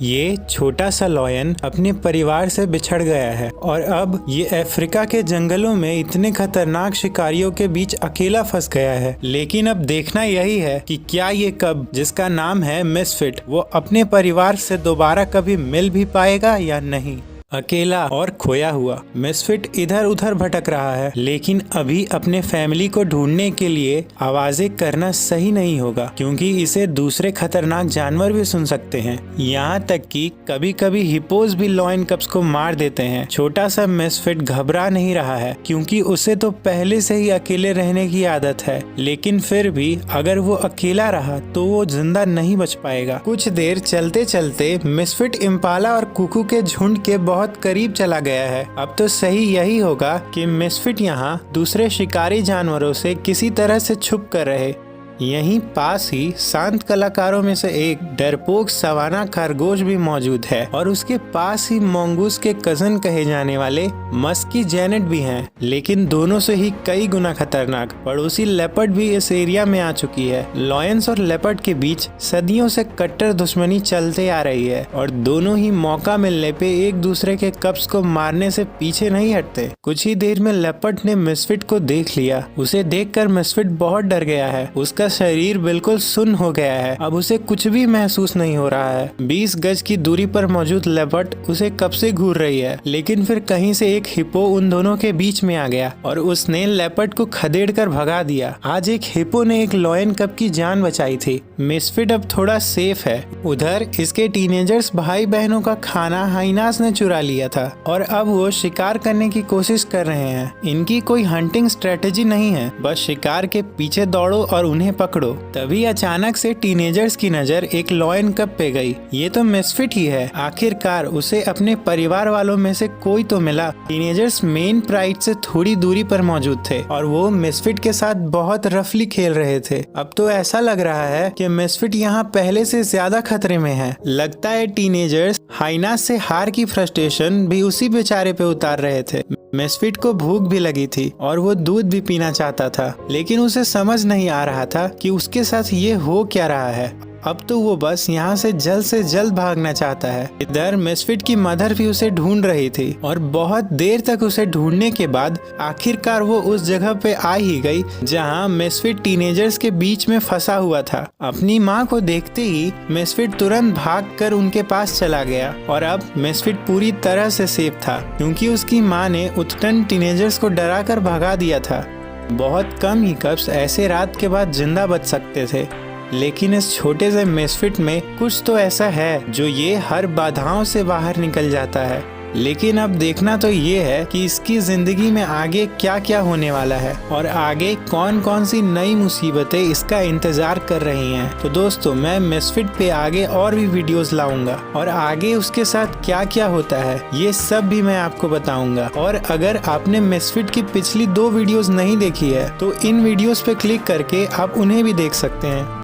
ये छोटा सा लॉयन अपने परिवार से बिछड़ गया है और अब ये अफ्रीका के जंगलों में इतने खतरनाक शिकारियों के बीच अकेला फंस गया है। लेकिन अब देखना यही है कि क्या ये कब, जिसका नाम है मिसफिट, वो अपने परिवार से दोबारा कभी मिल भी पाएगा या नहीं। अकेला और खोया हुआ मिसफिट इधर उधर भटक रहा है, लेकिन अभी अपने फैमिली को ढूंढने के लिए आवाजें करना सही नहीं होगा, क्योंकि इसे दूसरे खतरनाक जानवर भी सुन सकते हैं। यहाँ तक कि कभी कभी हिप्पोज भी लॉयन कप्स को मार देते हैं। छोटा सा मिसफिट घबरा नहीं रहा है, क्योंकि उसे तो पहले से ही अकेले रहने की आदत है। लेकिन फिर भी अगर वो अकेला रहा तो वो जिंदा नहीं बच पाएगा। कुछ देर चलते चलते मिसफिट इम्पाला और कुकू के झुंड के बहुत करीब चला गया है। अब तो सही यही होगा कि मिसफिट यहाँ दूसरे शिकारी जानवरों से किसी तरह से छुप कर रहे। यहीं पास ही शांत कलाकारों में से एक डरपोक सवाना खरगोश भी मौजूद है और उसके पास ही मोंगूस के कजन कहे जाने वाले मस्की जेनेट भी हैं, लेकिन दोनों से ही कई गुना खतरनाक पड़ोसी लेपर्ड भी इस एरिया में आ चुकी है। लॉयंस और लेपर्ड के बीच सदियों से कट्टर दुश्मनी चलते आ रही है और दोनों ही मौका मिलने पे एक दूसरे के कप्स को मारने से पीछे नहीं हटते। कुछ ही देर में लेपर्ड ने मिसफिट को देख लिया। उसे देखकर मिसफिट बहुत डर गया है। उसका शरीर बिल्कुल सुन्न हो गया है। अब उसे कुछ भी महसूस नहीं हो रहा है। 20 गज की दूरी पर मौजूद लेपर्ड उसे कब से घूर रही है, लेकिन फिर कहीं से एक हिप्पो उन दोनों के बीच में आ गया और उसने लेपर्ड को खदेड़कर भगा दिया। आज एक हिप्पो ने एक लॉयन कप की जान बचाई थी। मिसफिट अब थोड़ा सेफ है। उधर इसके टीनेजर्स भाई बहनों का खाना हाइनास ने चुरा लिया था और अब वो शिकार करने की कोशिश कर रहे हैं। इनकी कोई हंटिंग स्ट्रेटेजी नहीं है, बस शिकार के पीछे दौड़ो और उन्हें पकड़ो। तभी अचानक से टीनेजर्स की नजर एक लॉयन कप पे गई। ये तो मिसफिट ही है। आखिरकार उसे अपने परिवार वालों में से कोई तो मिला। टीनेजर्स मेन प्राइड से थोड़ी दूरी पर मौजूद थे और वो मिसफिट के साथ बहुत रफली खेल रहे थे। अब तो ऐसा लग रहा है कि मिसफिट यहाँ पहले से ज्यादा खतरे में है। लगता है टीनेजर्स हाइनास से हार की फ्रस्ट्रेशन भी उसी बेचारे पे उतार रहे थे। मिसफिट को भूख भी लगी थी और वो दूध भी पीना चाहता था, लेकिन उसे समझ नहीं आ रहा था कि उसके साथ ये हो क्या रहा है। अब तो वो बस यहाँ से जल्द भागना चाहता है। इधर मिसफिट की मदर भी उसे ढूंढ रही थी और बहुत देर तक उसे ढूंढने के बाद आखिरकार वो उस जगह पे आ ही गई जहाँ मिसफिट टीनेजर्स के बीच में फंसा हुआ था। अपनी माँ को देखते ही मिसफिट तुरंत भागकर उनके पास चला गया और अब मिसफिट पूरी तरह से सेफ था, क्योंकि उसकी माँ ने उतटन टीनेजर्स को डराकर भगा दिया था। बहुत कम ही कप्स ऐसे रात के बाद जिंदा बच सकते थे, लेकिन इस छोटे से मिसफिट में कुछ तो ऐसा है जो ये हर बाधाओं से बाहर निकल जाता है। लेकिन अब देखना तो ये है कि इसकी जिंदगी में आगे क्या क्या होने वाला है और आगे कौन कौन सी नई मुसीबतें इसका इंतजार कर रही हैं। तो दोस्तों, मैं मिसफिट पे आगे और भी वीडियोस लाऊंगा और आगे उसके साथ क्या क्या होता है ये सब भी मैं आपको बताऊंगा। और अगर आपने मिसफिट की पिछली 2 वीडियोस नहीं देखी है तो इन वीडियोस पे क्लिक करके आप उन्हें भी देख सकते हैं।